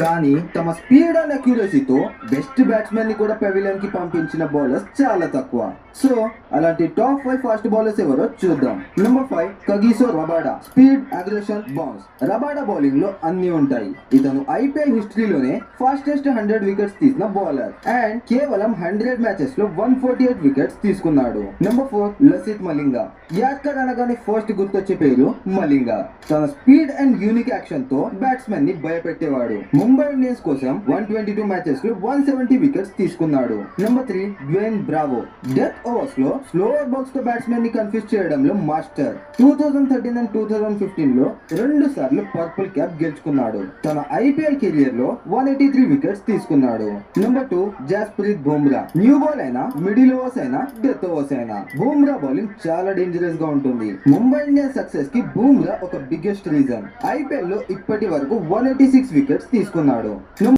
కానీ తమ speed and అక్యురసీతో best batsmen ని కూడా పెవిలియన్ కి పంపించిన బౌలర్స్ చాలా తక్కువ. సో అలాంటి టాప్ 5 ఫాస్ట్ బౌలర్స్ ఎవరో చూద్దాం. Number 5 Kagiso Rabada. Speed, aggression, bounce. Rabada bowling లో అన్ని ఉంటాయి. ఇతను ఐపీఎల్ హిస్టరీలోనే ఫాస్టెస్ట్ 100 వికెట్స్ తీసిన బౌలర్ అండ్ కేవలం 100 మ్యాచెస్ లో 148 వికెట్స్ తీసుకున్నాడు. నెంబర్ 4 లసిత్ మలింగా. యార్కర్ అనగానే ఫస్ట్ గుర్తొచ్చే పేరు మలింగా. తన స్పీడ్ అండ్ యూనిక్ యాక్షన్ తో బ్యాట్స్మెన్ ని భయపెట్టేవాడు. ముంబై ఇండియన్స్ కోసం 122 మ్యాచెస్ లో 170 వికెట్స్ తీసుకున్నాడు. Number 3 Dwayne Bravo. Death overs లో స్లోవర్ బాల్స్ తో బ్యాట్స్మెన్ ని కన్ఫ్యూజ్ చేయడంలో మాస్టర్. 2013 అండ్ 2015 లో 2 సార్లు పర్పుల్ క్యాప్ గెలుచుకున్నాడు. తన ఐపీఎల్ కెరియర్ లో 183 వికెట్స్ తీసుకున్నాడు. Number 2 Jasprit Bumrah. New ball అయినా, మిడిల్ ఓవర్స్ అయినా, డెత్ ఓవర్స్ అయినా బుమ్రా బౌలింగ్ చాలా డేంజరస్ గా ఉంటుంది. ముంబై ఇండియన్స్ సక్సెస్ కి బుమ్రా ఒక బిగ్గెస్ట్ రీజన్. ఐపీఎల్ లో ఇప్పటి వరకు 186 వికెట్స్ తీసుకున్నాడు.